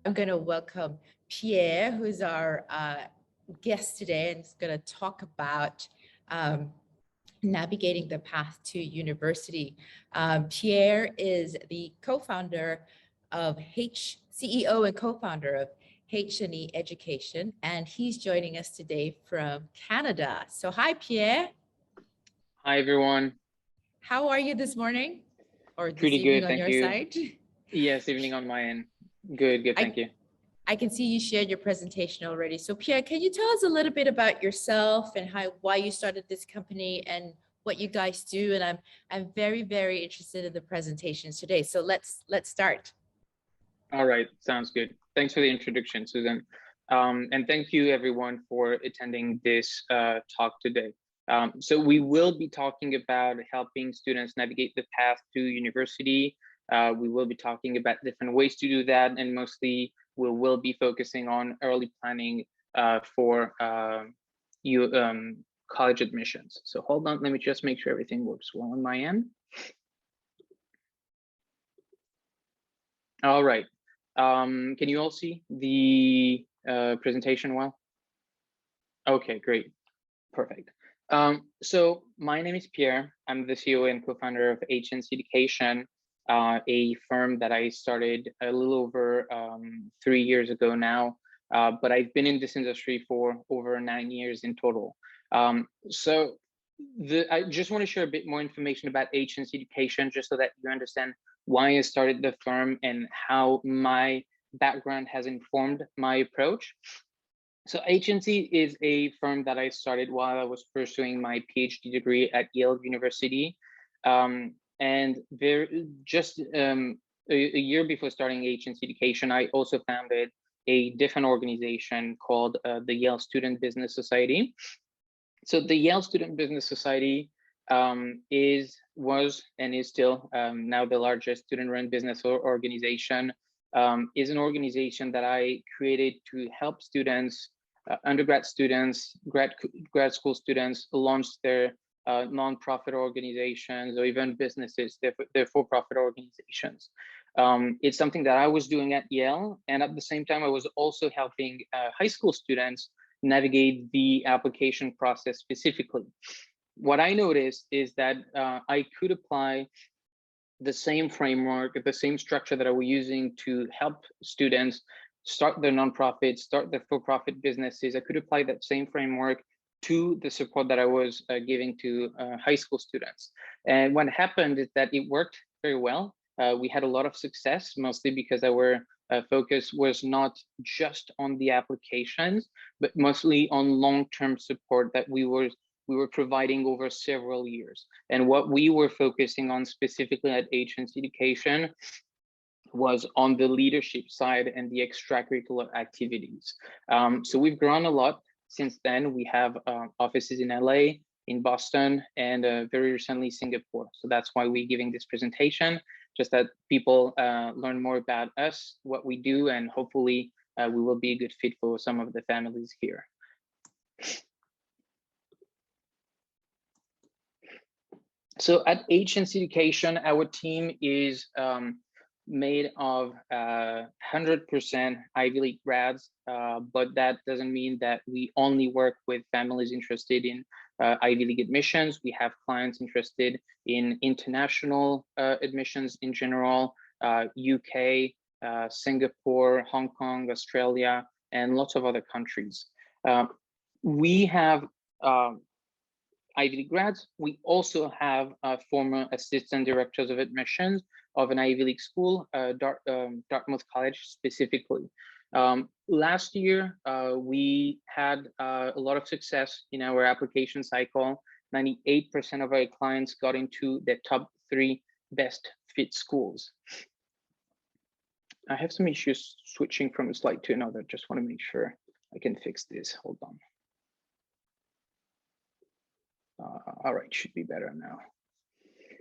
I'm going to welcome Pierre, who's our guest today, and is going to talk about navigating the path to university. Pierre is the co-founder of CEO and co-founder of H&E Education, and he's joining us today from Canada. So hi, Pierre. Hi, everyone. How are you this morning or this Pretty evening good, on thank your you. side? Yes, evening on my end. Good, thank you. I can see you shared your presentation already. So Pierre, can you tell us a little bit about yourself and why you started this company and what you guys do? And I'm very, very interested in the presentations today. So let's start. All right, sounds good. Thanks for the introduction, Susan. And thank you everyone for attending this talk today. So we will be talking about helping students navigate the path to university. We will be talking about different ways to do that, and mostly we will be focusing on early planning for college admissions. So hold on, let me just make sure everything works well on my end. All right. Can you all see the presentation well? Okay, great, perfect. So my name is Pierre. I'm the CEO and co-founder of HNC Education, a firm that I started a little over 3 years ago now, but I've been in this industry for over 9 years in total. So I just want to share a bit more information about HNC Education, just so that you understand why I started the firm and how my background has informed my approach. So HNC is a firm that I started while I was pursuing my PhD degree at Yale University. And just a year before starting HNC Education, I also founded a different organization called the Yale Student Business Society. So the Yale Student Business Society was and is still now the largest student-run business organization. Is an organization that I created to help students, undergrad students, grad school students launch their nonprofit organizations or even businesses, their for-profit organizations. It's something that I was doing at Yale, and at the same time, I was also helping high school students navigate the application process specifically. What I noticed is that I could apply the same framework, the same structure that I was using to help students start their nonprofits, start their for-profit businesses. I could apply that same framework to the support that I was giving to high school students. And what happened is that it worked very well. We had a lot of success, mostly because our focus was not just on the applications, but mostly on long-term support that we were providing over several years. And what we were focusing on specifically at HNC Education was on the leadership side and the extracurricular activities. So we've grown a lot since then. We have offices in LA, in Boston, and very recently Singapore. So that's why we're giving this presentation, just that people learn more about us, what we do, and hopefully we will be a good fit for some of the families here. So at HNC Education, our team is made of 100% Ivy League grads, but that doesn't mean that we only work with families interested in Ivy League admissions. We have clients interested in international admissions in general, UK, Singapore, Hong Kong, Australia, and lots of other countries. We have Ivy League grads. We also have former assistant directors of admissions of an Ivy League school, Dartmouth College specifically. Last year, we had a lot of success in our application cycle. 98% of our clients got into the top 3 best fit schools. I have some issues switching from a slide to another. Just want to make sure I can fix this. Hold on. All right, should be better now.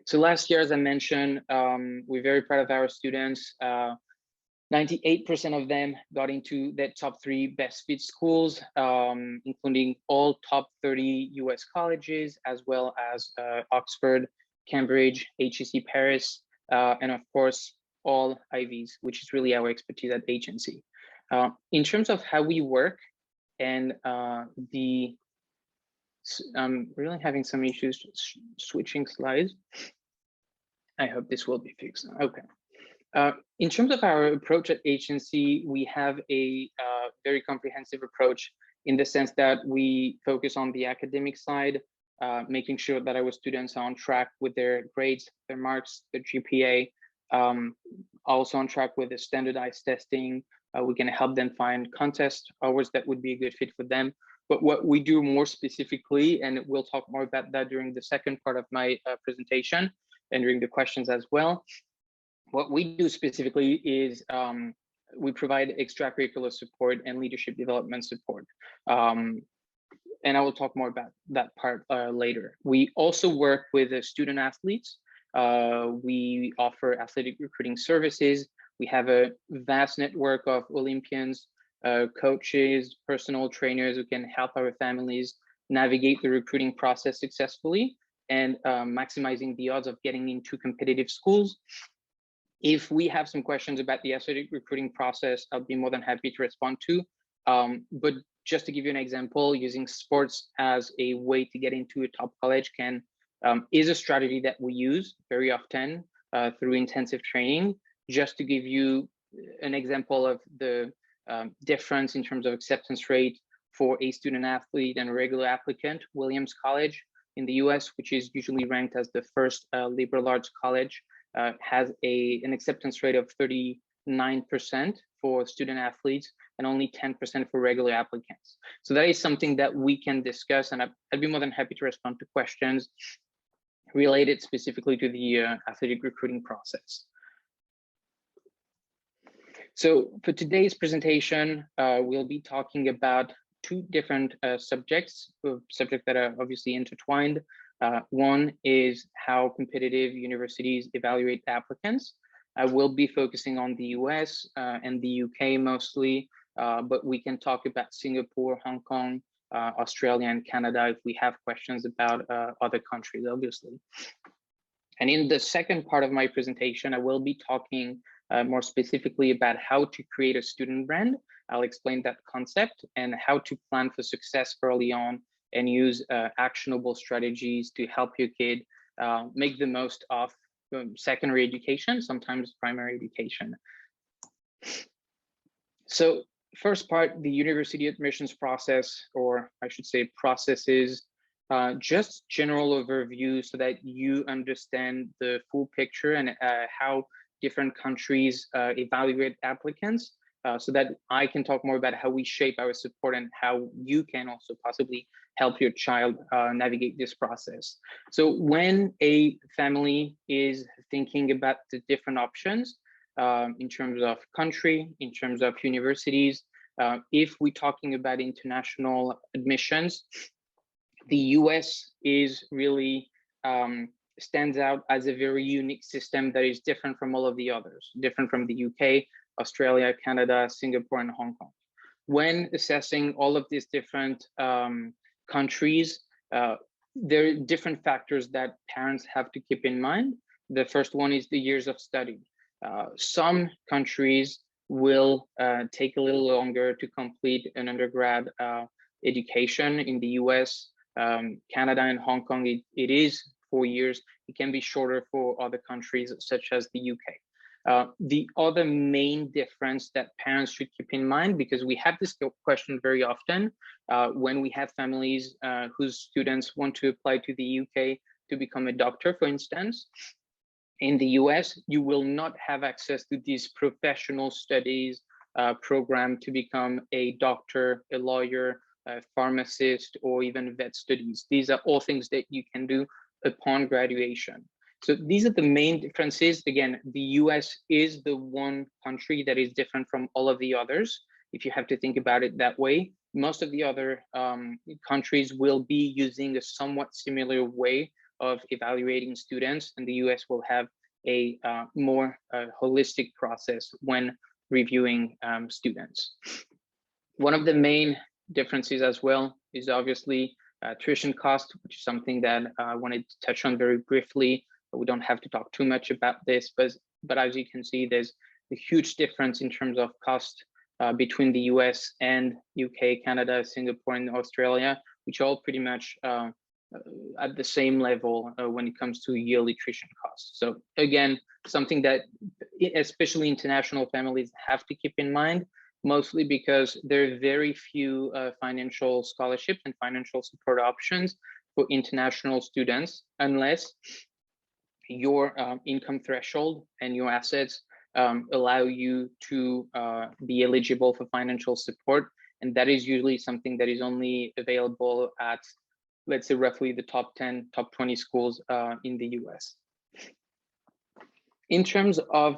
So last year, as I mentioned, we're very proud of our students. 98% of them got into the top 3 best fit schools, including all top 30 US colleges, as well as Oxford, Cambridge, HEC Paris, and of course, all Ivies, which is really our expertise at HNC. In terms of how we work and I'm really having some issues switching slides. I hope this will be fixed. Okay. In terms of our approach at HNC, we have a very comprehensive approach in the sense that we focus on the academic side, making sure that our students are on track with their grades, their marks, their GPA, also on track with the standardized testing. We can help them find contest hours that would be a good fit for them. But what we do more specifically, and we'll talk more about that during the second part of my presentation and during the questions as well, what we do specifically is we provide extracurricular support and leadership development support. And I will talk more about that part later. We also work with student athletes. We offer athletic recruiting services. We have a vast network of Olympians, coaches, personal trainers who can help our families navigate the recruiting process successfully and maximizing the odds of getting into competitive schools. If we have some questions about the athletic recruiting process, I'll be more than happy to respond to. But just to give you an example, using sports as a way to get into a top college is a strategy that we use very often through intensive training. Just to give you an example of the difference in terms of acceptance rate for a student athlete and a regular applicant, Williams College in the US, which is usually ranked as the first liberal arts college, has an acceptance rate of 39% for student athletes and only 10% for regular applicants. So that is something that we can discuss, and I'd be more than happy to respond to questions related specifically to the athletic recruiting process. So for today's presentation, we'll be talking about two different subjects that are obviously intertwined. One is how competitive universities evaluate applicants. I will be focusing on the US and the UK mostly, but we can talk about Singapore, Hong Kong, Australia, and Canada if we have questions about other countries, obviously. And in the second part of my presentation, I will be talking more specifically about how to create a student brand. I'll explain that concept and how to plan for success early on and use actionable strategies to help your kid make the most of secondary education, sometimes primary education. So first part, the university admissions process, or I should say processes, just general overview so that you understand the full picture and how different countries evaluate applicants. So that I can talk more about how we shape our support and how you can also possibly help your child navigate this process. So when a family is thinking about the different options in terms of country, in terms of universities, if we're talking about international admissions, the US is really stands out as a very unique system that is different from all of the others, different from the UK, Australia, Canada, Singapore, and Hong Kong. When assessing all of these different countries, there are different factors that parents have to keep in mind. The first one is the years of study. Some countries will take a little longer to complete an undergrad education. In the US, Canada, and Hong Kong, it is 4 years. It can be shorter for other countries such as the UK. The other main difference that parents should keep in mind, because we have this question very often when we have families whose students want to apply to the UK to become a doctor, for instance. In the US, you will not have access to these professional studies program to become a doctor, a lawyer, a pharmacist, or even vet studies. These are all things that you can do upon graduation. So these are the main differences. Again, the US is the one country that is different from all of the others, if you have to think about it that way. Most of the other countries will be using a somewhat similar way of evaluating students, and the US will have a more holistic process when reviewing students. One of the main differences as well is obviously tuition cost, which is something that I wanted to touch on very briefly. We don't have to talk too much about this, but as you can see, there's a huge difference in terms of cost between the US and UK, Canada, Singapore, and Australia, which are all pretty much at the same level when it comes to yearly tuition costs. So again, something that especially international families have to keep in mind, mostly because there are very few financial scholarships and financial support options for international students, unless your income threshold and your assets allow you to be eligible for financial support. And that is usually something that is only available at, let's say, roughly the top 10, top 20 schools in the US. In terms of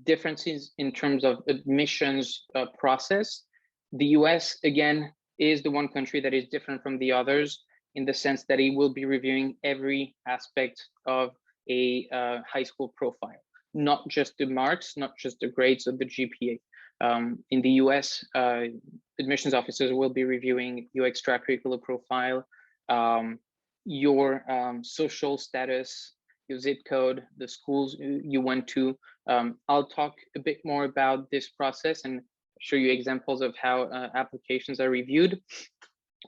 differences in terms of admissions process, the US, again, is the one country that is different from the others in the sense that it will be reviewing every aspect of a high school profile, not just the marks, not just the grades of the GPA. In the US, admissions officers will be reviewing your extracurricular profile, your social status, your zip code, the schools you went to. I'll talk a bit more about this process and show you examples of how applications are reviewed.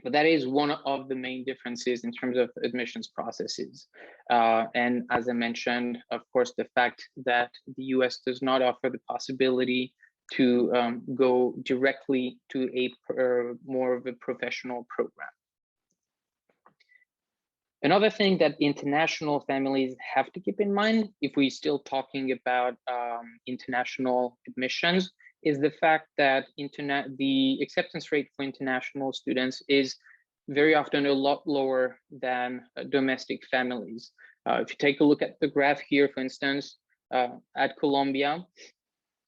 But that is one of the main differences in terms of admissions processes. And as I mentioned, of course, the fact that the US does not offer the possibility to go directly to a more of a professional program. Another thing that international families have to keep in mind, if we're still talking about international admissions, is the fact that the acceptance rate for international students is very often a lot lower than domestic families. If you take a look at the graph here, for instance, at Columbia,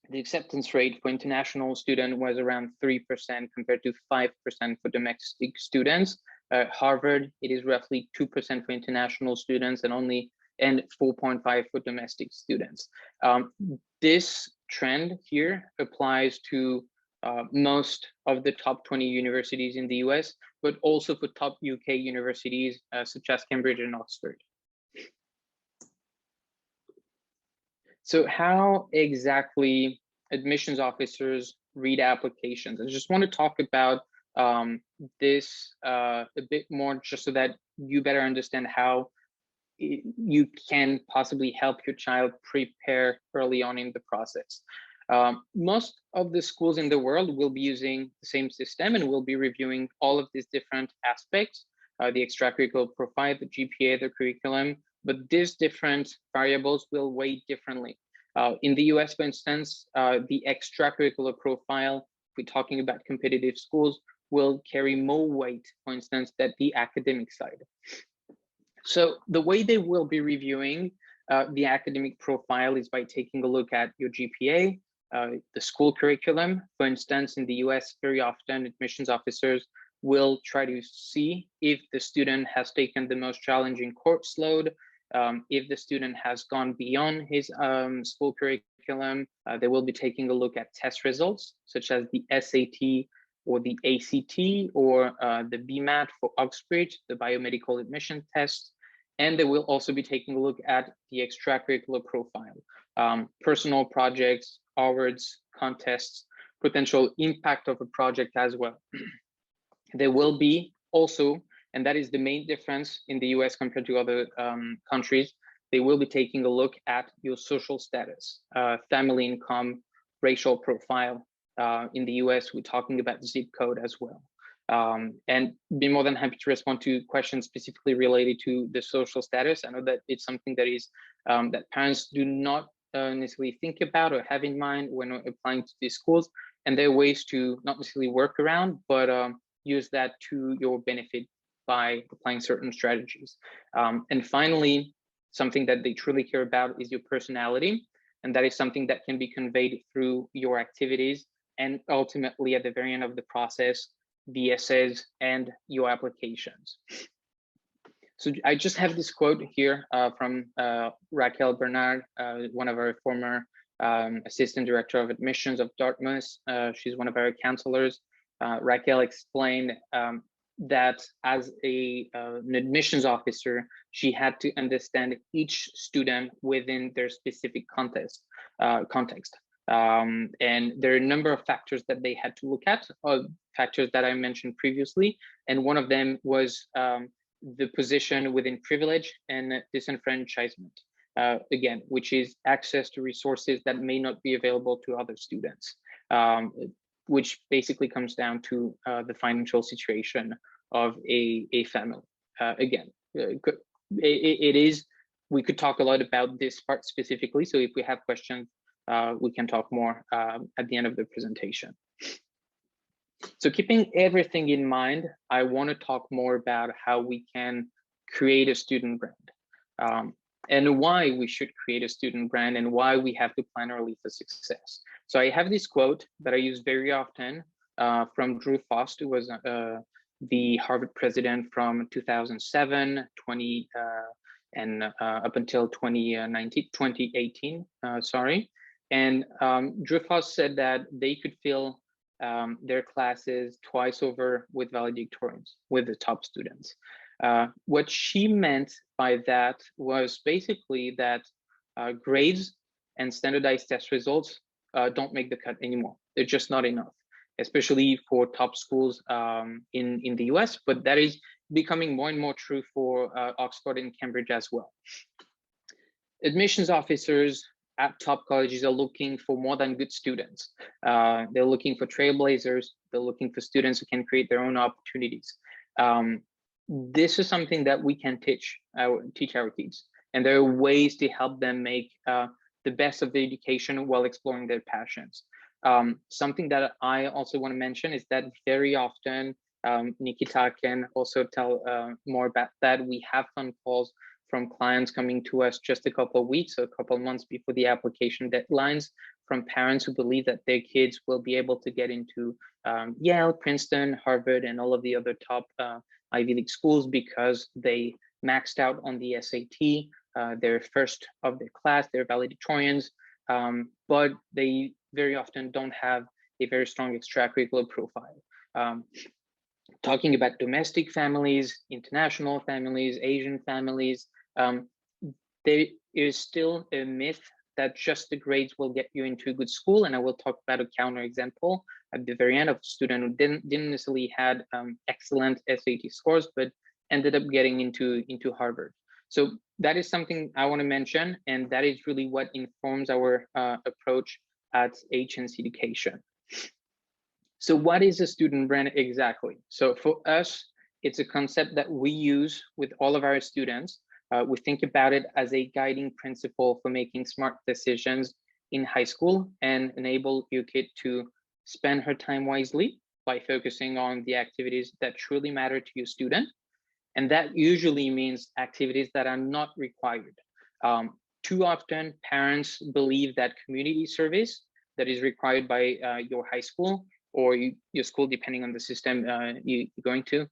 the acceptance rate for international students was around 3% compared to 5% for domestic students. Harvard, it is roughly 2% for international students and 4.5% for domestic students. This trend here applies to most of the top 20 universities in the US, but also for top UK universities such as Cambridge and Oxford. So how exactly admissions officers read applications? I just want to talk about this a bit more, just so that you better understand how you can possibly help your child prepare early on in the process. Most of the schools in the world will be using the same system and will be reviewing all of these different aspects, the extracurricular profile, the GPA, the curriculum, but these different variables will weigh differently. In the US, for instance, the extracurricular profile, if we're talking about competitive schools, will carry more weight, for instance, than the academic side. So the way they will be reviewing the academic profile is by taking a look at your GPA, the school curriculum. For instance, in the US, very often admissions officers will try to see if the student has taken the most challenging course load, if the student has gone beyond his school curriculum. They will be taking a look at test results, such as the SAT or the ACT or the BMAT for Oxbridge, the biomedical admission test. And they will also be taking a look at the extracurricular profile, personal projects, awards, contests, potential impact of a project as well. There will be also, and that is the main difference in the US compared to other countries, they will be taking a look at your social status, family income, racial profile. In the US, we're talking about zip code as well. And be more than happy to respond to questions specifically related to the social status. I know that it's something that is that parents do not necessarily think about or have in mind when applying to these schools. And there are ways to not necessarily work around, but use that to your benefit by applying certain strategies. And finally, something that they truly care about is your personality. And that is something that can be conveyed through your activities and ultimately at the very end of the process, the essays and your applications. So I just have this quote here from Raquel Bernard, one of our former assistant director of admissions of Dartmouth. She's one of our counselors. Raquel explained that as an admissions officer, she had to understand each student within their specific context. And there are a number of factors that they had to look at, factors that I mentioned previously. And one of them was the position within privilege and disenfranchisement, again, which is access to resources that may not be available to other students, which basically comes down to the financial situation of a family. Again, it is, we could talk a lot about this part specifically. So if we have questions, we can talk more at the end of the presentation. So keeping everything in mind, I want to talk more about how we can create a student brand, and why we should create a student brand, and why we have to plan early for success. So I have this quote that I use very often from Drew Faust, who was the Harvard president from 2007, and up until 2018, sorry. And Drew Faust said that they could fill their classes twice over with valedictorians, with the top students. What she meant by that was basically that grades and standardized test results don't make the cut anymore. They're just not enough, especially for top schools in the US, but that is becoming more and more true for Oxford and Cambridge as well. Admissions officers at top colleges are looking for more than good students. They're looking for trailblazers. They're looking for students who can create their own opportunities. This is something that we can teach our kids. And there are ways to help them make the best of the education while exploring their passions. Something that I also want to mention is that very often, Nikita can also tell more about that, we have phone calls from clients coming to us just a couple of weeks or a couple of months before the application deadlines, from parents who believe that their kids will be able to get into Yale, Princeton, Harvard, and all of the other top Ivy League schools because they maxed out on the SAT, they're first of their class, they're valedictorians, but they very often don't have a very strong extracurricular profile. Talking about domestic families, international families, Asian families, there is still a myth that just the grades will get you into a good school. And I will talk about a counter example at the very end of a student who didn't necessarily had excellent SAT scores, but ended up getting into Harvard. So that is something I want to mention, and that is really what informs our approach at HNC Education. So what is a student brand exactly? So for us, it's a concept that we use with all of our students. We think about it as a guiding principle for making smart decisions in high school and enable your kid to spend her time wisely by focusing on the activities that truly matter to your student. And that usually means activities that are not required. Too often, parents believe that community service that is required by your high school or your school, depending on the system you're going to,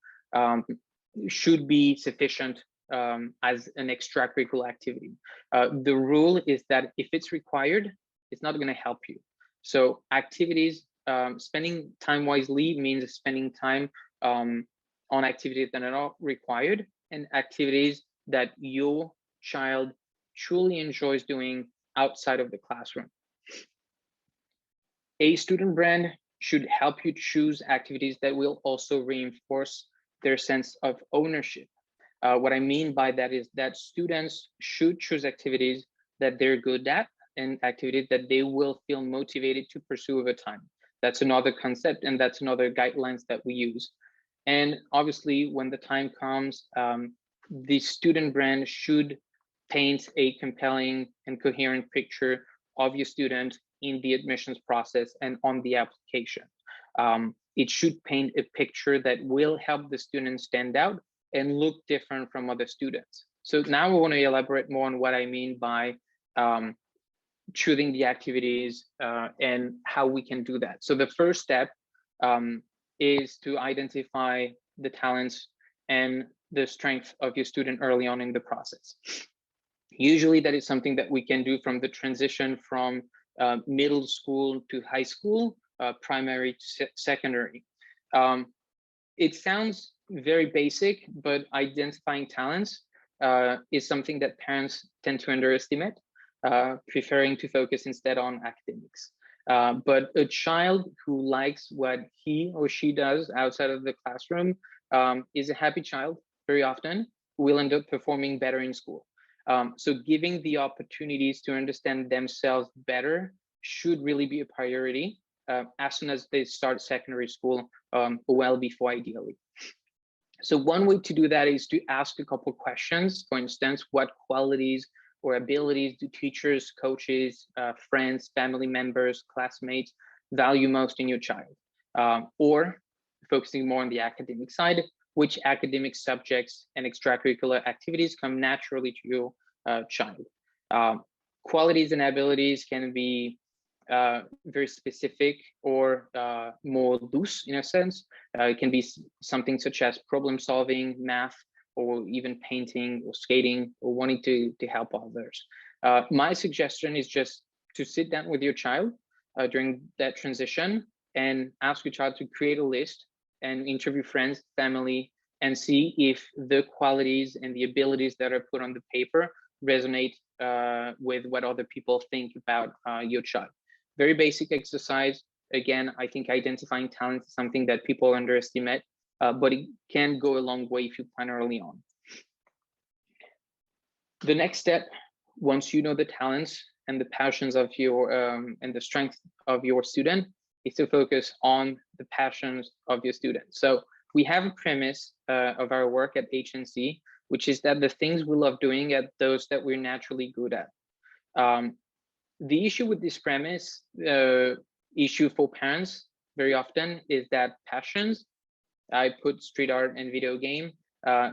should be sufficient as an extracurricular activity. The rule is that if it's required, it's not going to help you. So activities, spending time wisely means spending time on activities that are not required and activities that your child truly enjoys doing outside of the classroom. A student brand should help you choose activities that will also reinforce their sense of ownership. What I mean by that is that students should choose activities that they're good at and activities that they will feel motivated to pursue over time. That's another concept, and that's another guidelines that we use. And obviously, when the time comes, the student brand should paint a compelling and coherent picture of your student in the admissions process and on the application. It should paint a picture that will help the student stand out and look different from other students. So now we want to elaborate more on what I mean by choosing the activities and how we can do that. So the first step is to identify the talents and the strength of your student early on in the process. Usually that is something that we can do from the transition from middle school to high school, primary to secondary. It sounds very basic, but identifying talents is something that parents tend to underestimate, preferring to focus instead on academics. But a child who likes what he or she does outside of the classroom is a happy child very often, will end up performing better in school. So giving the opportunities to understand themselves better should really be a priority as soon as they start secondary school, well before ideally. So one way to do that is to ask a couple questions. For instance, what qualities or abilities do teachers, coaches, friends, family members, classmates value most in your child? Or focusing more on the academic side, which academic subjects and extracurricular activities come naturally to your child? Qualities and abilities can be very specific or more loose in a sense. It can be something such as problem solving, math, or even painting or skating or wanting to help others. My suggestion is just to sit down with your child during that transition and ask your child to create a list and interview friends, family, and see if the qualities and the abilities that are put on the paper resonate with what other people think about your child. Very basic exercise. Again, I think identifying talent is something that people underestimate, but it can go a long way if you plan early on. The next step, once you know the talents and the passions of your and the strength of your student, is to focus on the passions of your student. So we have a premise of our work at HNC, which is that the things we love doing are those that we're naturally good at. The issue with this premise, issue for parents very often, is that passions, I put street art and video game,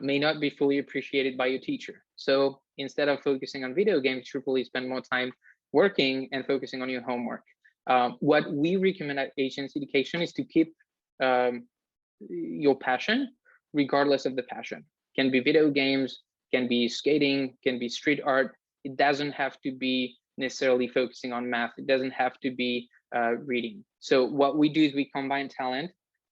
may not be fully appreciated by your teacher. So instead of focusing on video games, you should probably spend more time working and focusing on your homework. What we recommend at HNC Education is to keep your passion, regardless of the passion. Can be video games, can be skating, can be street art. It doesn't have to be necessarily focusing on math. It doesn't have to be reading. So what we do is we combine talent,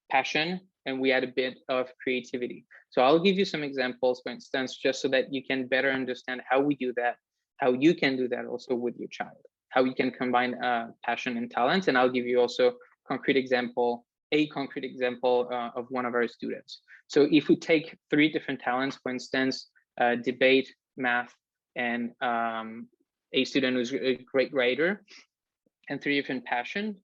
passion, and we add a bit of creativity. So I'll give you some examples, for instance, just so that you can better understand how we do that, how you can do that also with your child, how you can combine passion and talent. And I'll give you also a concrete example of one of our students. So if we take 3 different talents, for instance, debate, math, and a student who's a great writer, and 3 different passion,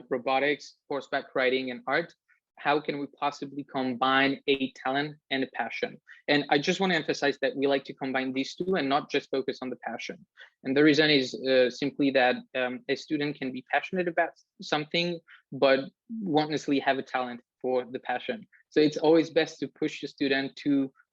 robotics, horseback riding, and art, how can we possibly combine a talent and a passion? And I just want to emphasize that we like to combine these 2 and not just focus on the passion. And the reason is simply that a student can be passionate about something, but won't necessarily have a talent for the passion. So it's always best to push the student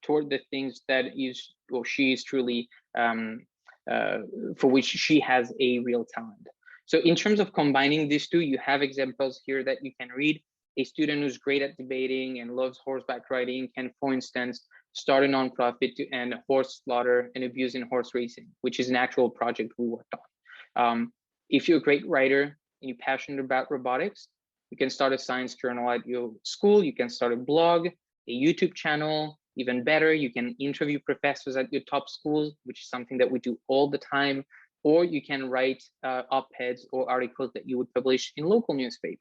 toward the things that is or she is truly for which she has a real talent. So in terms of combining these 2, you have examples here that you can read. A student who's great at debating and loves horseback riding can, for instance, start a nonprofit to end horse slaughter and abuse in horse racing, which is an actual project we worked on. If you're a great writer and you're passionate about robotics, you can start a science journal at your school. You can start a blog, a YouTube channel. Even better, you can interview professors at your top schools, which is something that we do all the time. Or you can write op-eds or articles that you would publish in local newspapers.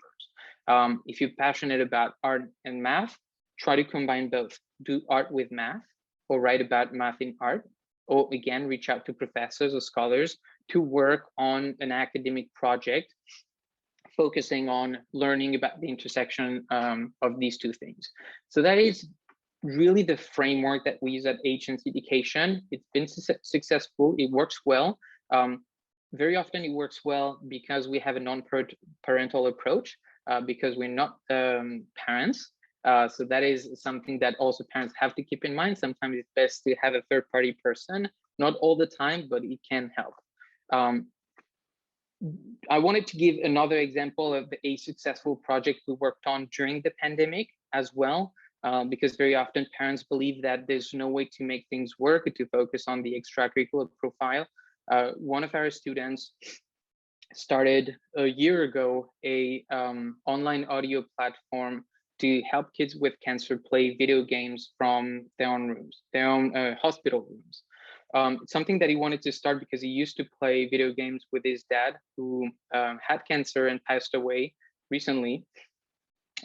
If you're passionate about art and math, try to combine both. Do art with math, or write about math in art, or again, reach out to professors or scholars to work on an academic project, focusing on learning about the intersection of these 2 things. So that is really the framework that we use at HNC Education. It's been successful, it works well. Very often it works well because we have a non-parental approach, because we're not parents. So that is something that also parents have to keep in mind. Sometimes it's best to have a third-party person, not all the time, but it can help. I wanted to give another example of a successful project we worked on during the pandemic as well, because very often parents believe that there's no way to make things work, to focus on the extracurricular profile. One of our students started a year ago a online audio platform to help kids with cancer play video games from their own rooms, their own hospital rooms. It's something that he wanted to start because he used to play video games with his dad, who had cancer and passed away recently.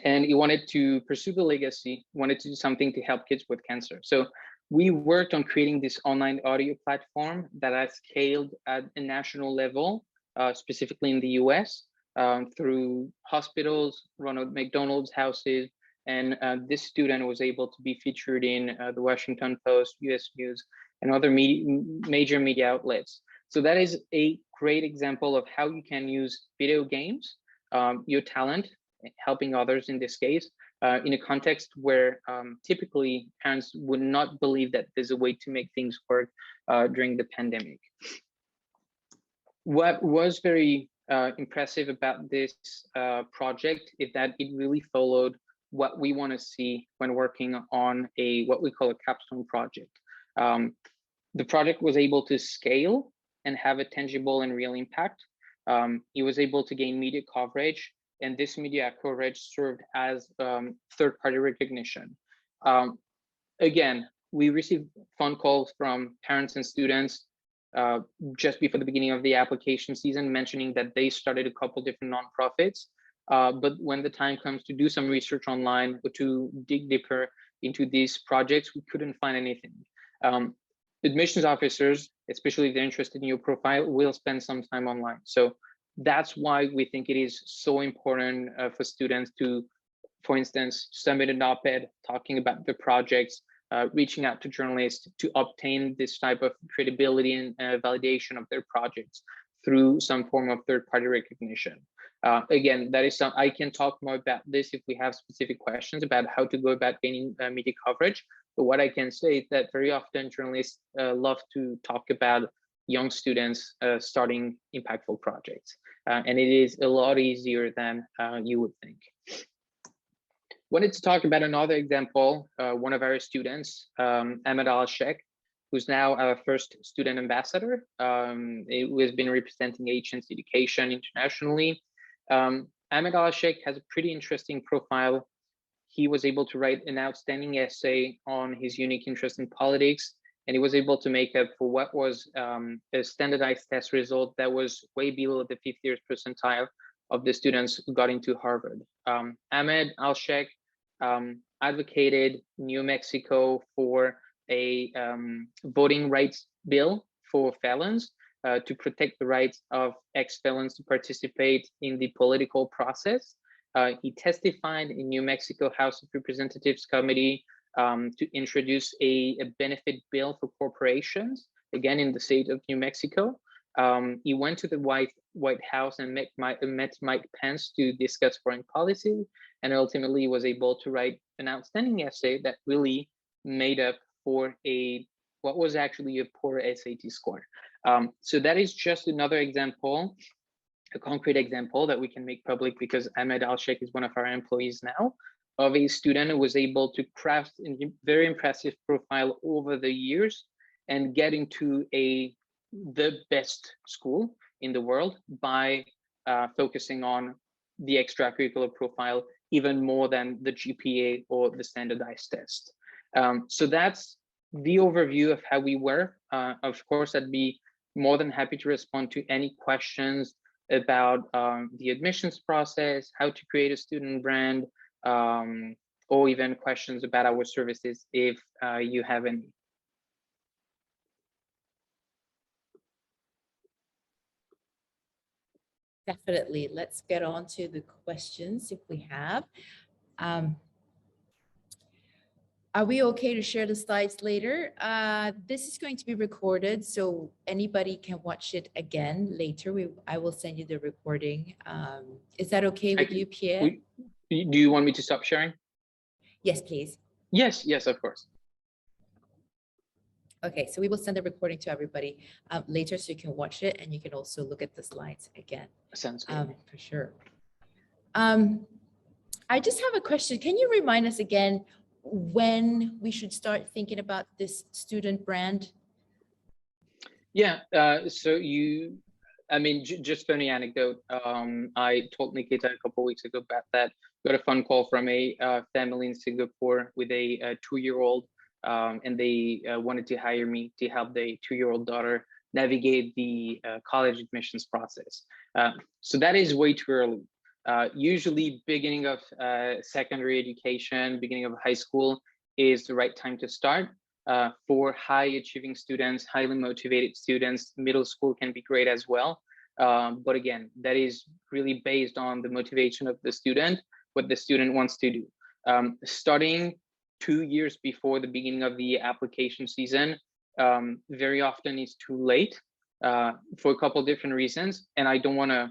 And he wanted to pursue the legacy, wanted to do something to help kids with cancer. So we worked on creating this online audio platform that has scaled at a national level, specifically in the US, through hospitals, Ronald McDonald's houses, and this student was able to be featured in the Washington Post, US News, and other major media outlets. So that is a great example of how you can use video games, your talent, helping others in this case, in a context where typically parents would not believe that there's a way to make things work during the pandemic. What was very impressive about this project is that it really followed what we want to see when working on what we call a capstone project. The project was able to scale and have a tangible and real impact. It was able to gain media coverage, and this media coverage served as third-party recognition. Again, we received phone calls from parents and students just before the beginning of the application season, mentioning that they started a couple different nonprofits, but when the time comes to do some research online or to dig deeper into these projects, we couldn't find anything. Admissions officers, especially if they're interested in your profile, will spend some time online. So that's why we think it is so important for students to, for instance, submit an op-ed talking about the projects, reaching out to journalists to obtain this type of credibility and validation of their projects through some form of third-party recognition. Again, that is I can talk more about this if we have specific questions about how to go about gaining media coverage. But what I can say is that very often journalists love to talk about young students starting impactful projects. And it is a lot easier than you would think. Wanted to talk about another example, one of our students, Ahmed Al-Sheikh, who's now our first student ambassador, who has been representing HNC Education internationally. Ahmed Al-Sheikh has a pretty interesting profile. He was able to write an outstanding essay on his unique interest in politics, and he was able to make up for what was a standardized test result that was way below the 50th percentile of the students who got into Harvard. Ahmed Al-Sheikh advocated New Mexico for a voting rights bill for felons to protect the rights of ex-felons to participate in the political process. He testified in New Mexico House of Representatives Committee to introduce a benefit bill for corporations, again in the state of New Mexico. He went to the White House and met Mike Pence to discuss foreign policy, and ultimately was able to write an outstanding essay that really made up for what was actually a poor SAT score. So that is just another example, a concrete example that we can make public because Ahmed Al-Sheikh is one of our employees now, of a student who was able to craft a very impressive profile over the years and get into the best school in the world by focusing on the extracurricular profile even more than the GPA or the standardized test. So that's the overview of how we work. Of course, I'd be more than happy to respond to any questions about the admissions process, how to create a student brand, or even questions about our services if you have any. Definitely. Let's get on to the questions if we have. Are we okay to share the slides later? This is going to be recorded, so anybody can watch it again later. I will send you the recording. Is that okay with you, Pierre? Do you want me to stop sharing? Yes, please. Yes, of course. Okay, so we will send the recording to everybody later so you can watch it and you can also look at the slides again. Sounds good. For sure. I just have a question. Can you remind us again when we should start thinking about this student brand? Yeah, so just funny anecdote. I told Nikita a couple of weeks ago about that. Got a phone call from a family in Singapore with a 2-year-old and they wanted to hire me to help their 2-year-old daughter navigate the college admissions process. So that is way too early. Usually beginning of secondary education, beginning of high school is the right time to start. For high achieving students, highly motivated students, middle school can be great as well. But again, that is really based on the motivation of the student, what the student wants to do. Starting 2 years before the beginning of the application season very often is too late for a couple of different reasons. And I don't want to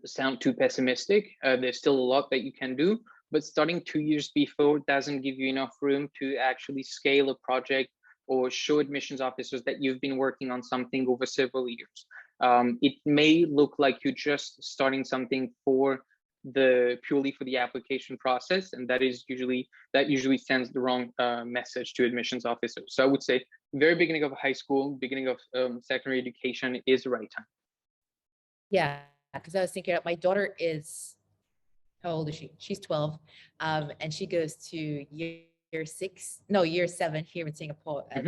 sound too pessimistic. There's still a lot that you can do, but starting 2 years before doesn't give you enough room to actually scale a project or show admissions officers that you've been working on something over several years. It may look like you're just starting something for purely for the application process, and that usually sends the wrong message to admissions officers. So I would say very beginning of high school, beginning of secondary education is the right time. Yeah, because I was thinking my daughter is, how old is she? She's 12, and she goes to year 7 here in Singapore at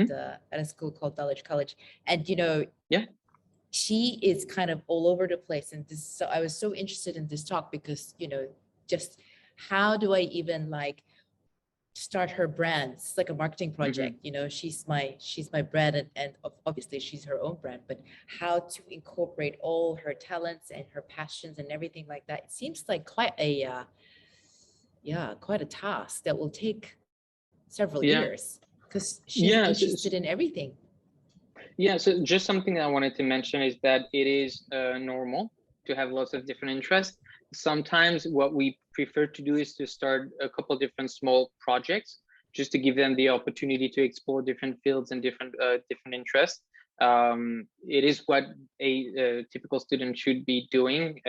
a school called Dulwich College. And Yeah. she is kind of all over the place. And so I was so interested in this talk because, just how do I even start her brand? It's like a marketing project. She's my brand, and obviously she's her own brand, but how to incorporate all her talents and her passions and everything like that. It seems like quite a task that will take several years because she's interested in everything. Yeah, so just something I wanted to mention is that it is normal to have lots of different interests. Sometimes what we prefer to do is to start a couple of different small projects just to give them the opportunity to explore different fields and different interests. It is what a typical student should be doing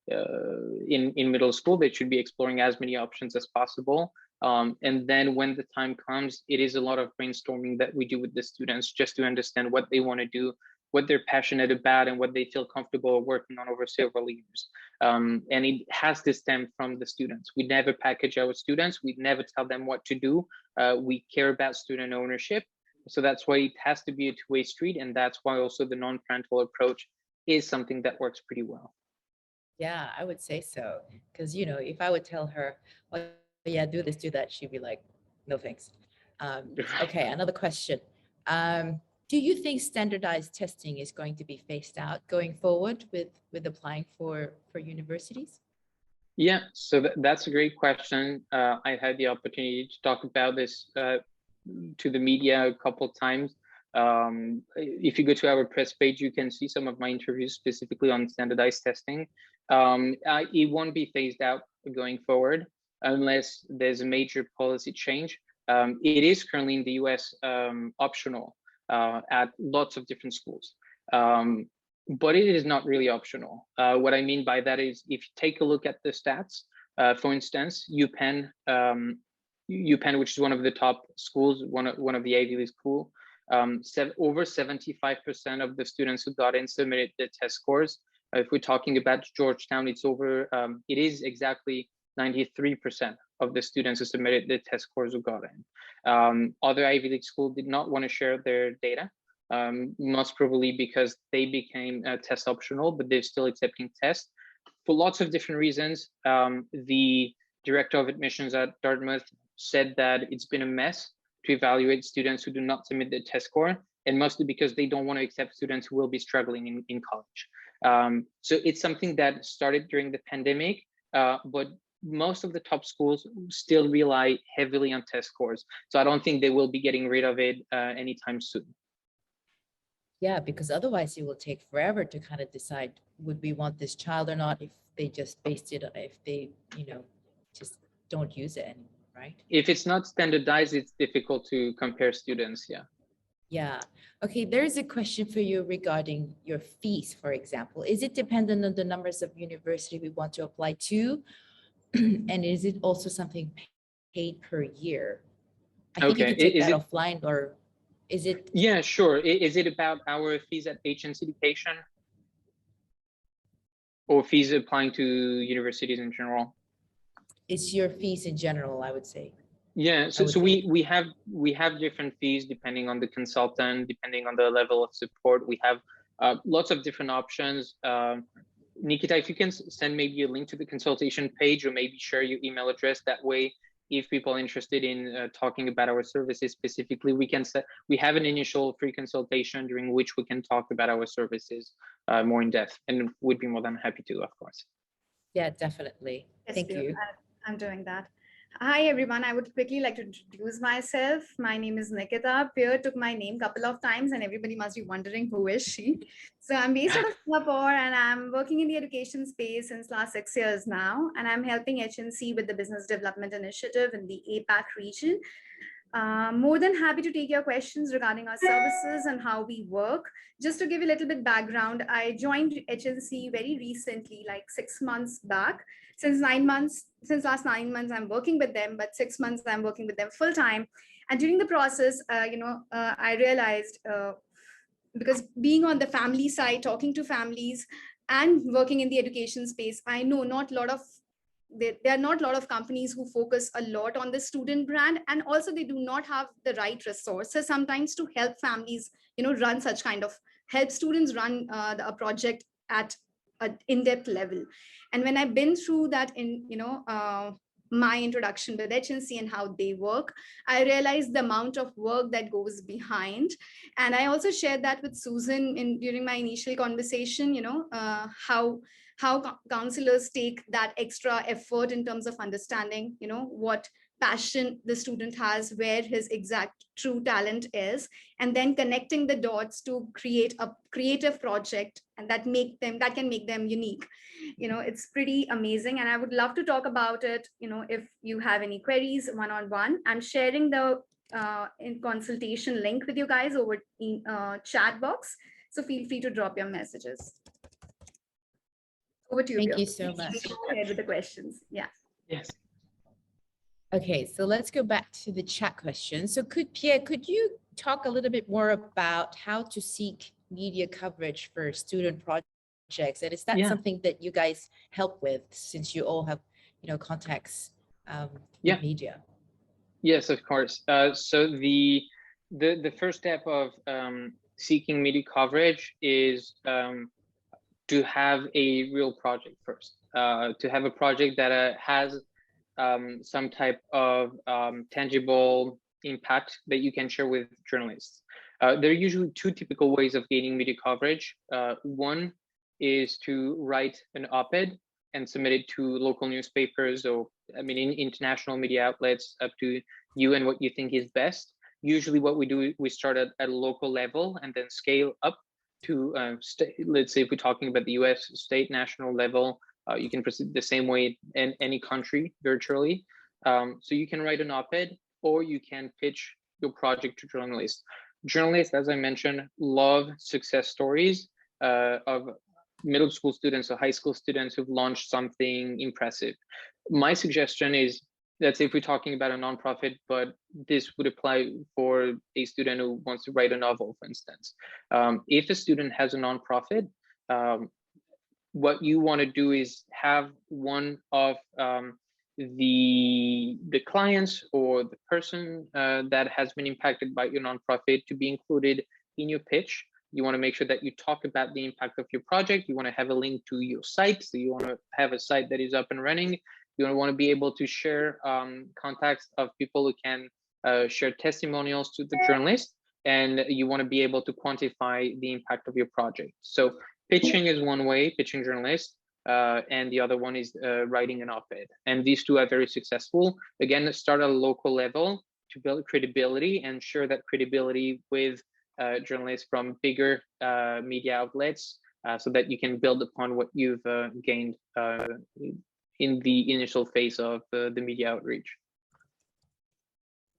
in middle school. They should be exploring as many options as possible. And then when the time comes, it is a lot of brainstorming that we do with the students just to understand what they want to do, what they're passionate about, and what they feel comfortable working on over several years. And it has to stem from the students. We never package our students. We never tell them what to do. We care about student ownership. So that's why it has to be a two-way street. And that's why also the non-parental approach is something that works pretty well. Yeah, I would say so. Because, if I would tell her, oh, yeah, do this, do that, she'd be like, no, thanks. Okay, another question. Do you think standardized testing is going to be phased out going forward with applying for universities? Yeah, so that's a great question. I had the opportunity to talk about this to the media a couple of times. If you go to our press page, you can see some of my interviews specifically on standardized testing. It won't be phased out going forward unless there's a major policy change. It is currently in the US optional at lots of different schools. But it is not really optional. What I mean by that is if you take a look at the stats, for instance, UPenn, which is one of the top schools, one of the Ivy League school, over 75% of the students who got in submitted the test scores. If we're talking about Georgetown, it is exactly 93% of the students who submitted the test scores who got in. Other Ivy League schools did not want to share their data, most probably because they became test optional, but they're still accepting tests for lots of different reasons. The director of admissions at Dartmouth said that it's been a mess to evaluate students who do not submit the test score, and mostly because they don't want to accept students who will be struggling in college. So it's something that started during the pandemic, but most of the top schools still rely heavily on test scores. So I don't think they will be getting rid of it anytime soon. Yeah, because otherwise it will take forever to kind of decide, would we want this child or not, if they just based it, if they, just don't use it anymore, right? If it's not standardized, it's difficult to compare students, yeah. Yeah. Okay, there's a question for you regarding your fees, for example. Is it dependent on the numbers of university we want to apply to? And is it also something paid per year? I think you can take that offline, or is it? Yeah, sure. Is it about our fees at H&C Education or fees applying to universities in general? It's your fees in general, I would say. Yeah, so we have different fees depending on the consultant, depending on the level of support. We have lots of different options. Nikita, if you can send maybe a link to the consultation page, or maybe share your email address. That way, if people are interested in talking about our services specifically, we have an initial free consultation during which we can talk about our services more in depth, and would be more than happy to, of course. Yeah, definitely. Yes, Thank you. I'm doing that. Hi, everyone. I would quickly like to introduce myself. My name is Nikita. Pierre took my name a couple of times and everybody must be wondering who is she. So I'm based out of Singapore and I'm working in the education space since last 6 years now. And I'm helping HNC with the business development initiative in the APAC region. More than happy to take your questions regarding our services and how we work. Just to give you a little bit background, I joined HNC very recently, like 6 months back. Since last 9 months, I'm working with them, but 6 months I'm working with them full time. And during the process, I realized because being on the family side, talking to families and working in the education space, I know there are not a lot of companies who focus a lot on the student brand, and also they do not have the right resources sometimes to help families, run such kind of help students run a project at an in-depth level. And when I've been through that my introduction with HNC and how they work, I realized the amount of work that goes behind. And I also shared that with Susan during my initial conversation, how counselors take that extra effort in terms of understanding, what passion the student has, where his exact true talent is, and then connecting the dots to create a creative project and that can make them unique. It's pretty amazing, and I would love to talk about it. If you have any queries one-on-one, I'm sharing the in consultation link with you guys over in chat box, so feel free to drop your messages. Over to you. Thank you so much. Go ahead with the questions. Yeah. Yes. Okay, so let's go back to the chat question. So Pierre, could you talk a little bit more about how to seek media coverage for student projects? And is that something that you guys help with, since you all have, contacts with media? Yes, of course. So the first step of seeking media coverage is to have a real project first, to have a project that has some type of tangible impact that you can share with journalists. There are usually two typical ways of gaining media coverage. One is to write an op-ed and submit it to local newspapers, or in international media outlets, up to you and what you think is best. Usually what we do, we start at a local level and then scale up to let's say if we're talking about the US, state, national level. You can proceed the same way in any country virtually. So you can write an op-ed, or you can pitch your project to journalists. Journalists, as I mentioned, love success stories of middle school students or high school students who've launched something impressive. My suggestion is, let's say if we're talking about a nonprofit, but this would apply for a student who wants to write a novel, for instance. If a student has a nonprofit, what you want to do is have one of the clients or the person that has been impacted by your nonprofit to be included in your pitch. You want to make sure that you talk about the impact of your project. You want to have a link to your site. So you want to have a site that is up and running. You want to be able to share contacts of people who can share testimonials to the journalist. And you want to be able to quantify the impact of your project. So pitching is one way, pitching journalists, and the other one is writing an op-ed. And these two are very successful. Again, start at a local level to build credibility and share that credibility with journalists from bigger media outlets, so that you can build upon what you've gained in the initial phase of the media outreach.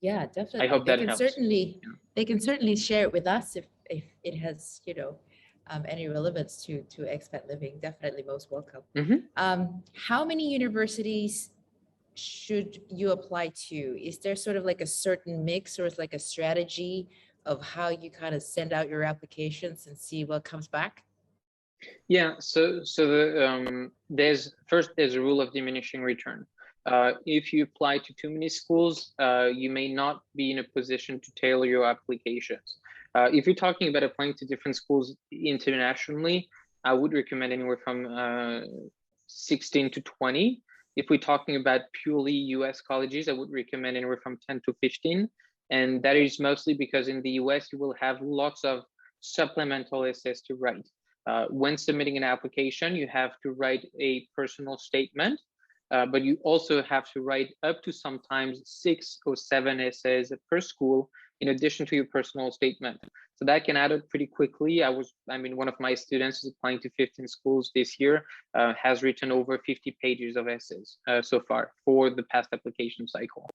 Yeah, definitely. I hope that helps. They can certainly share it with us if it has, any relevance to expat living. Definitely most welcome. How many universities should you apply to? Is there sort of like a certain mix, or is like a strategy of how you kind of send out your applications and see what comes back? Yeah, so there's a rule of diminishing return. If you apply to too many schools, you may not be in a position to tailor your applications. If you're talking about applying to different schools internationally, I would recommend anywhere from 16 to 20. If we're talking about purely US colleges, I would recommend anywhere from 10 to 15. And that is mostly because in the US, you will have lots of supplemental essays to write. When submitting an application, you have to write a personal statement, but you also have to write up to sometimes 6 or 7 essays per school in addition to your personal statement. So that can add up pretty quickly. One of my students is applying to 15 schools this year, has written over 50 pages of essays so far for the past application cycle.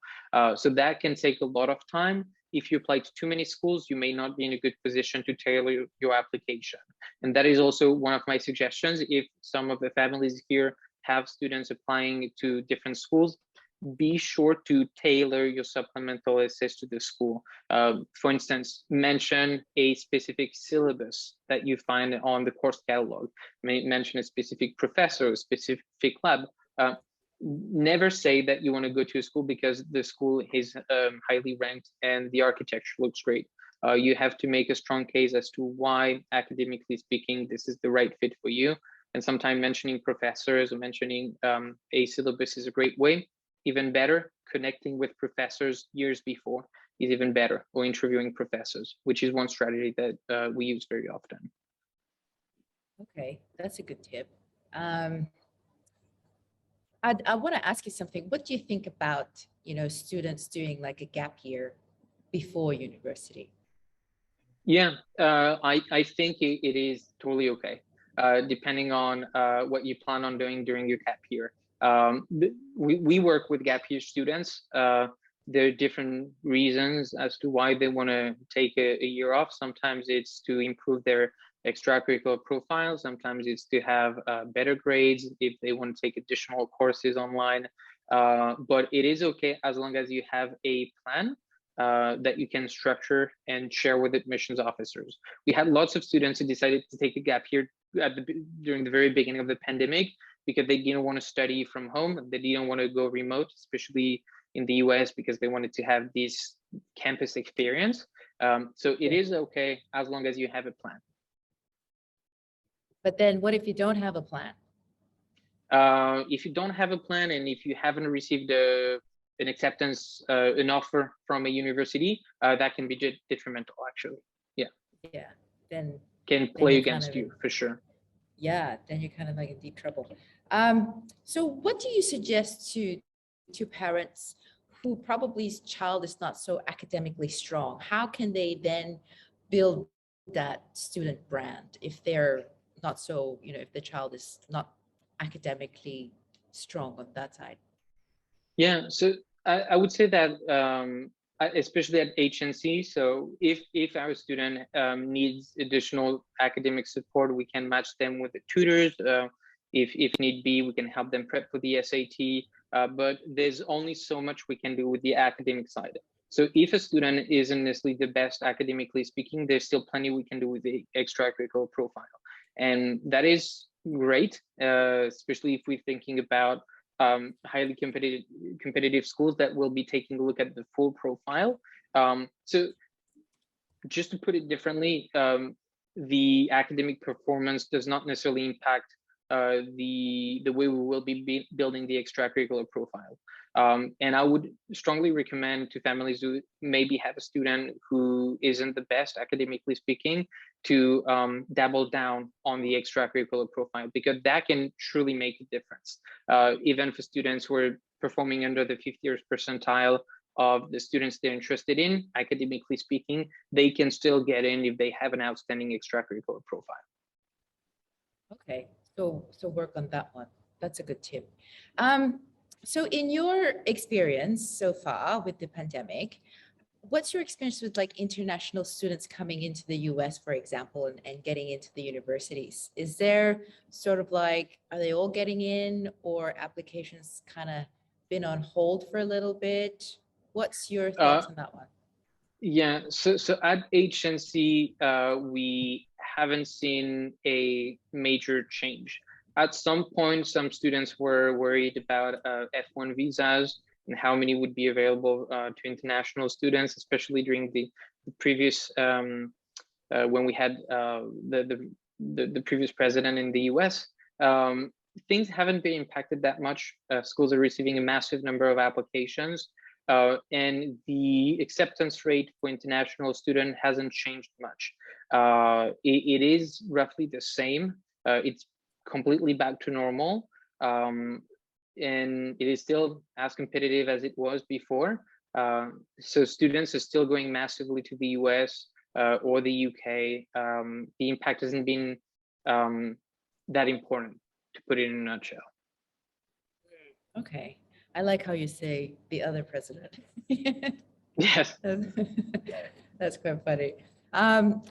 So that can take a lot of time. If you apply to too many schools, you may not be in a good position to tailor your application. And that is also one of my suggestions. If some of the families here have students applying to different schools, be sure to tailor your supplemental essays to the school. For instance, mention a specific syllabus that you find on the course catalog. Mention a specific professor, a specific lab. Never say that you want to go to a school because the school is highly ranked and the architecture looks great. You have to make a strong case as to why, academically speaking, this is the right fit for you. And sometimes mentioning professors or mentioning a syllabus is a great way. Even better, connecting with professors years before is even better, or interviewing professors, which is one strategy that we use very often. Okay, that's a good tip. I want to ask you something. What do you think about, students doing like a gap year before university? Yeah, I think it is totally okay, depending on what you plan on doing during your gap year. We work with gap year students. There are different reasons as to why they want to take a year off. Sometimes it's to improve their extracurricular profile. Sometimes it's to have better grades if they want to take additional courses online. But it is okay as long as you have a plan that you can structure and share with admissions officers. We had lots of students who decided to take a gap year during the very beginning of the pandemic because they didn't want to study from home. They didn't want to go remote, especially in the US, because they wanted to have this campus experience. So it is okay as long as you have a plan. But then what if you don't have a plan? If you don't have a plan and if you haven't received an acceptance, an offer from a university, that can be detrimental, actually. Yeah. Yeah. Then can play against you for sure. Yeah, then you're kind of like in deep trouble. So what do you suggest to parents who probably's child is not so academically strong? How can they then build that student brand if they're not so, if the child is not academically strong on that side? Yeah, so I would say that especially at HNC, so if our student needs additional academic support, we can match them with the tutors. If need be, we can help them prep for the SAT, but there's only so much we can do with the academic side. So if a student isn't necessarily the best academically speaking, there's still plenty we can do with the extracurricular profile. And that is great, especially if we're thinking about highly competitive schools that will be taking a look at the full profile. So just to put it differently, the academic performance does not necessarily impact the way we will be building the extracurricular profile. And I would strongly recommend to families who maybe have a student who isn't the best academically speaking to dabble down on the extracurricular profile, because that can truly make a difference. Even for students who are performing under the 50th percentile of the students they're interested in, academically speaking, they can still get in if they have an outstanding extracurricular profile. Okay, so work on that one. That's a good tip. So in your experience so far with the pandemic, what's your experience with like international students coming into the US, for example, and getting into the universities? Is there sort of like, are they all getting in, or applications kind of been on hold for a little bit? What's your thoughts on that one? Yeah, so at HNC, we haven't seen a major change. At some point, some students were worried about F1 visas and how many would be available to international students, especially during the previous when we had the previous president in the US. Things haven't been impacted that much. Schools are receiving a massive number of applications, and the acceptance rate for international student hasn't changed much. It is roughly the same. It's completely back to normal, and it is still as competitive as it was before. So students are still going massively to the US or the UK. The impact hasn't been that important, to put it in a nutshell. Okay. I like how you say the other president. Yes. That's quite funny.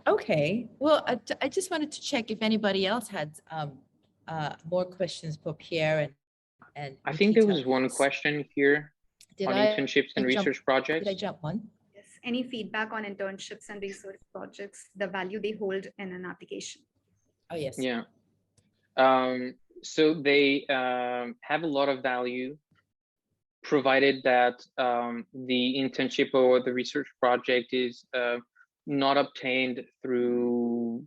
Okay. Well, I just wanted to check if anybody else had more questions for Pierre and I think there Nikita. was one question here Did on I internships and jump- research projects. Did I jump one? Yes. Any feedback on internships and research projects, the value they hold in an application? Oh, yes. Yeah. So they have a lot of value, provided that the internship or the research project is not obtained through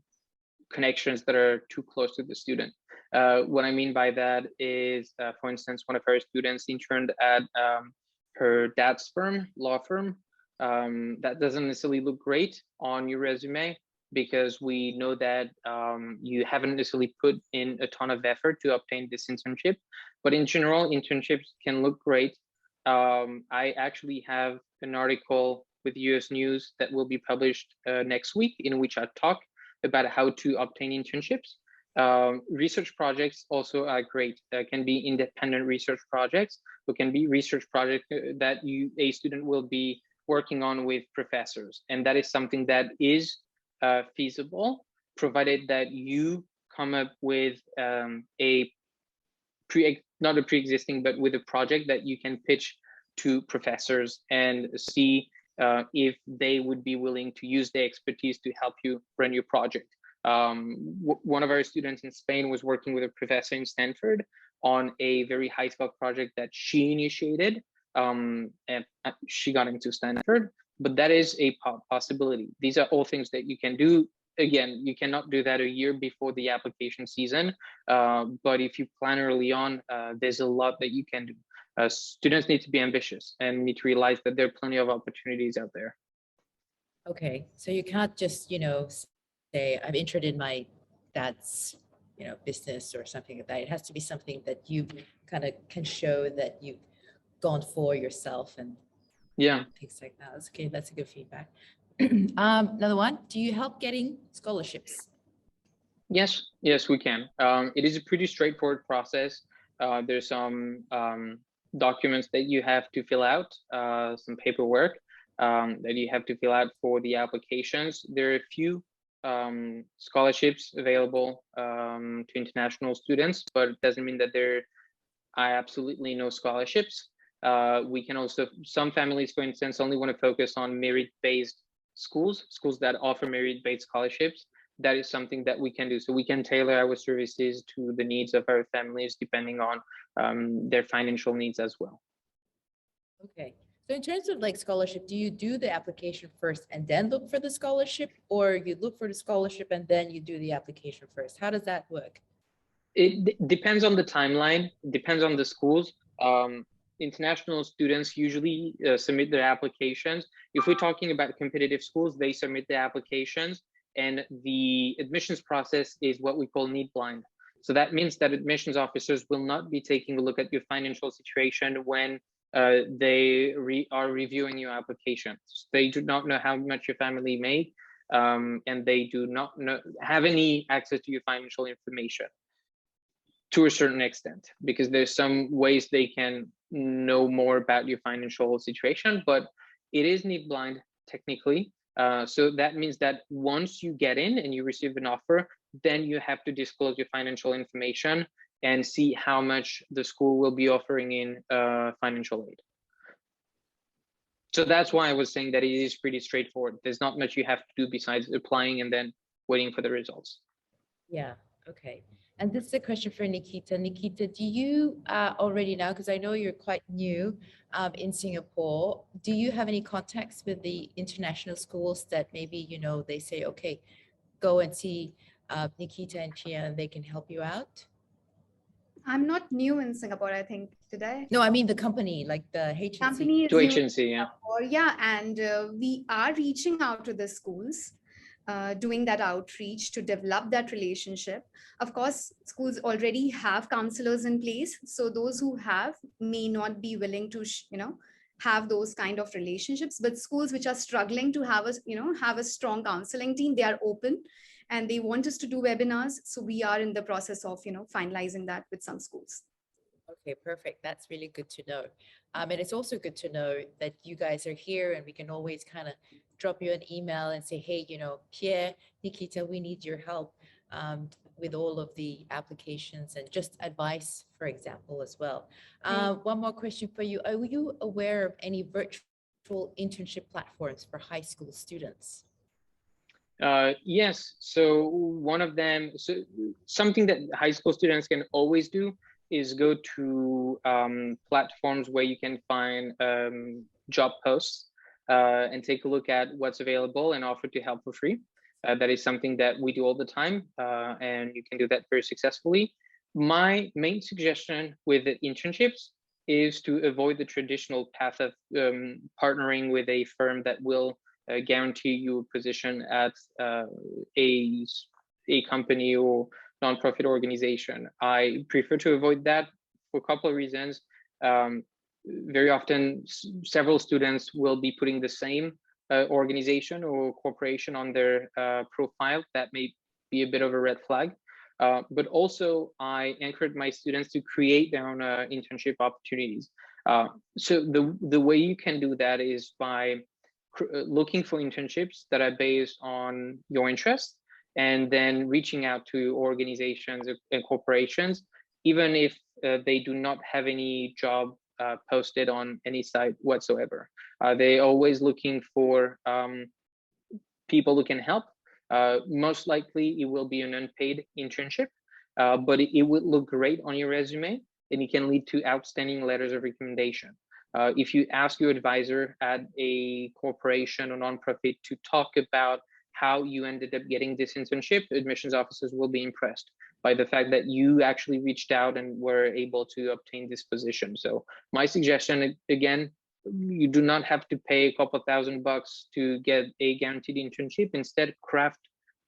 connections that are too close to the student. What I mean by that is, for instance, one of our students interned at her dad's firm, law firm. That doesn't necessarily look great on your resume, because we know that you haven't necessarily put in a ton of effort to obtain this internship. But in general, internships can look great. I actually have an article with US News that will be published next week, in which I talk about how to obtain internships. Research projects also are great. Can be independent research projects, or can be research projects that a student will be working on with professors. And that is something that is feasible, provided that you come up with not a pre-existing, but with a project that you can pitch to professors and see if they would be willing to use their expertise to help you run your project. One of our students in Spain was working with a professor in Stanford on a very high-scale project that she initiated, and she got into Stanford. But that is a possibility. These are all things that you can do. Again, you cannot do that a year before the application season, but if you plan early on, there's a lot that you can do. Students need to be ambitious and need to realize that there are plenty of opportunities out there. Okay, so you can't just, say, I'm interested in my dad's, business or something like that. It has to be something that you kind of can show that you've gone for yourself and Yeah. things like that. That's okay. That's a good feedback. Another one, do you help getting scholarships? Yes, we can. It is a pretty straightforward process. There's some documents that you have to fill out, some paperwork that you have to fill out for the applications. There are a few scholarships available to international students, but it doesn't mean that there are absolutely no scholarships. We can also, some families, for instance, only want to focus on merit-based schools that offer merit-based scholarships. That is something that we can do. So we can tailor our services to the needs of our families, depending on their financial needs as well. Okay. So in terms of like scholarship, do you do the application first and then look for the scholarship, or you look for the scholarship and then you do the application first? How does that work? It depends on the timeline, depends on the schools. International students usually submit their applications. If we're talking about competitive schools, they submit their applications, and the admissions process is what we call need blind. So that means that admissions officers will not be taking a look at your financial situation when they are reviewing your applications. They do not know how much your family make, and they do not have any access to your financial information to a certain extent, because there's some ways they can know more about your financial situation, but it is need blind technically. So that means that once you get in and you receive an offer, then you have to disclose your financial information and see how much the school will be offering in financial aid. So that's why I was saying that it is pretty straightforward. There's not much you have to do besides applying and then waiting for the results. Yeah. Okay. And this is a question for Nikita. Nikita, do you already now, because I know you're quite new in Singapore, do you have any contacts with the international schools that maybe, you know, they say, okay, go and see Nikita and Pia and they can help you out? I'm not new in Singapore, I think, today. No, I mean the company, like the agency. Company is To new in agency, yeah. Singapore, yeah, and we are reaching out to the schools, doing that outreach to develop that relationship. Of course, schools already have counselors in place, so those who have may not be willing to, have those kind of relationships. But schools which are struggling to have have a strong counseling team, they are open, and they want us to do webinars. So we are in the process of, finalizing that with some schools. Okay, perfect. That's really good to know. And it's also good to know that you guys are here and we can always kind of drop you an email and say, hey, you know, Pierre, Nikita, we need your help with all of the applications and just advice, for example, as well. One more question for you. Are you aware of any virtual internship platforms for high school students? Yes. So one of them, so something that high school students can always do is go to platforms where you can find job posts and take a look at what's available and offer to help for free. That is something that we do all the time, and you can do that very successfully. My main suggestion with the internships is to avoid the traditional path of partnering with a firm that will guarantee you a position at a company or nonprofit organization. I prefer to avoid that for a couple of reasons. Very often, several students will be putting the same organization or corporation on their profile. That may be a bit of a red flag. But also, I encourage my students to create their own internship opportunities. So the way you can do that is by looking for internships that are based on your interests, and then reaching out to organizations and corporations, even if they do not have any job posted on any site whatsoever. They're always looking for people who can help. Most likely, it will be an unpaid internship, but it would look great on your resume, and it can lead to outstanding letters of recommendation. If you ask your advisor at a corporation or nonprofit to talk about how you ended up getting this internship, admissions officers will be impressed by the fact that you actually reached out and were able to obtain this position. So my suggestion, again, you do not have to pay a couple $1,000 to get a guaranteed internship. Instead, craft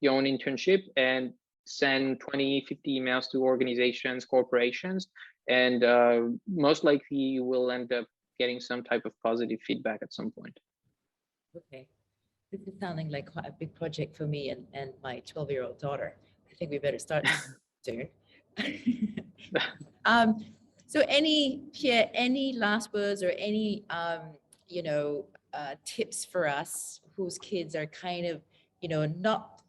your own internship and send 20, 50 emails to organizations, corporations, and most likely you will end up getting some type of positive feedback at some point. Okay. This is sounding like quite a big project for me and my 12-year-old daughter. I think we better start soon. So Pierre, any last words or any, tips for us whose kids are kind of, not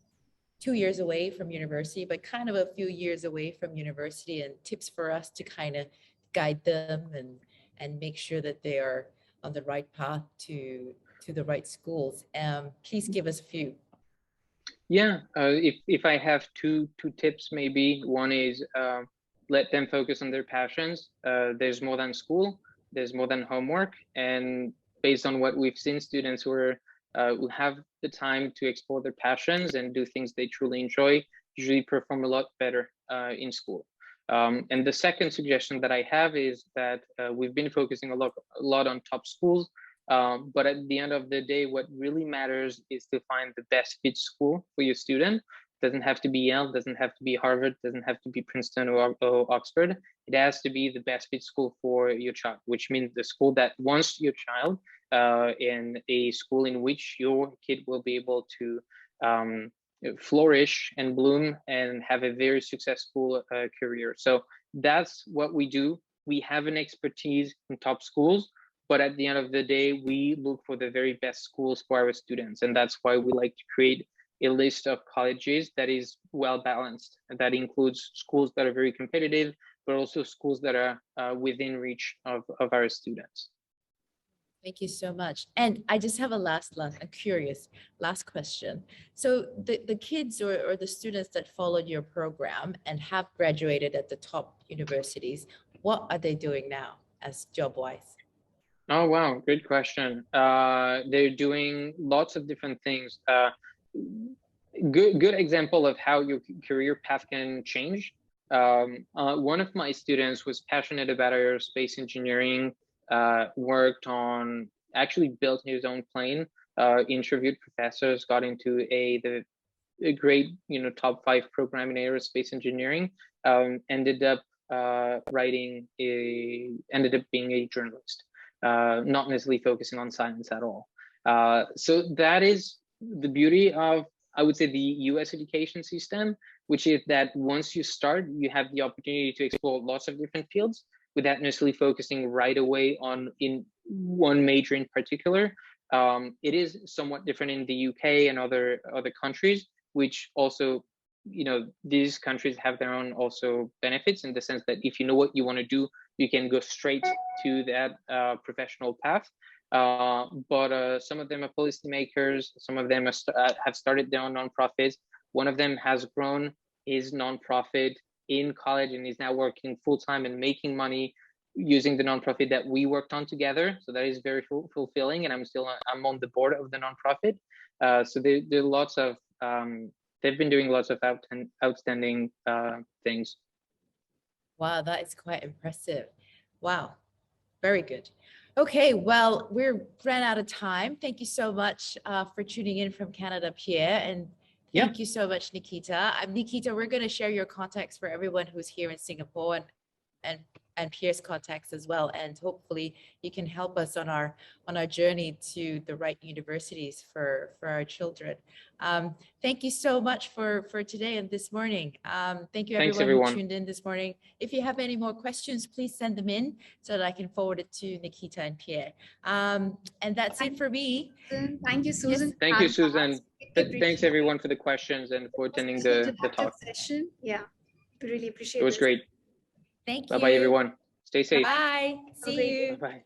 2 years away from university, but kind of a few years away from university, and tips for us to kind of guide them and make sure that they are on the right path to the right schools. Please give us a few. Yeah, if I have two tips, maybe one is let them focus on their passions. There's more than school, there's more than homework, and based on what we've seen, students who have the time to explore their passions and do things they truly enjoy usually perform a lot better in school. And the second suggestion that I have is that we've been focusing a lot on top schools, but at the end of the day, what really matters is to find the best fit school for your student. Doesn't have to be Yale, doesn't have to be Harvard, doesn't have to be Princeton or Oxford. It has to be the best fit school for your child, which means the school that wants your child in a school in which your kid will be able to flourish and bloom and have a very successful career. So that's what we do. We have an expertise in top schools, but at the end of the day, we look for the very best schools for our students. And that's why we like to create a list of colleges that is well balanced. And that includes schools that are very competitive, but also schools that are within reach of our students. Thank you so much. And I just have a I'm curious, last question. So the kids or the students that followed your program and have graduated at the top universities, what are they doing now as job-wise? Oh, wow, good question. They're doing lots of different things. Good example of how your career path can change. One of my students was passionate about aerospace engineering, actually built his own plane, interviewed professors, got into a great, top 5 program in aerospace engineering, ended up ended up being a journalist, not necessarily focusing on science at all. So that is the beauty of, I would say, the US education system, which is that once you start, you have the opportunity to explore lots of different fields without necessarily focusing right away in one major in particular. It is somewhat different in the UK and other countries, which also, these countries have their own also benefits in the sense that if you know what you want to do, you can go straight to that professional path. But some of them are policymakers, some of them have started their own nonprofits. One of them has grown his nonprofit in college and is now working full-time and making money using the nonprofit that we worked on together. So that is very fulfilling, and I'm on the board of the nonprofit. So there are lots of they've been doing lots of outstanding things. Wow, that is quite impressive. Wow, very good. Okay, well, we're ran out of time. Thank you so much for tuning in from Canada, Pierre, and thank you so much, Nikita. Nikita, we're going to share your contacts for everyone who's here in Singapore and Pierre's contacts as well. And hopefully you can help us on our journey to the right universities for our children. Thank you so much for today and this morning. Thank you everyone who tuned in this morning. If you have any more questions, please send them in so that I can forward it to Nikita and Pierre. And that's it for me. Thank you, Susan. Yes. Thank you, Susan. Thanks everyone for the questions and for attending the talk. Session. Yeah, we really appreciate it. It was great. Thank you. Bye-bye, everyone. Stay safe. Bye. See you. Bye-bye.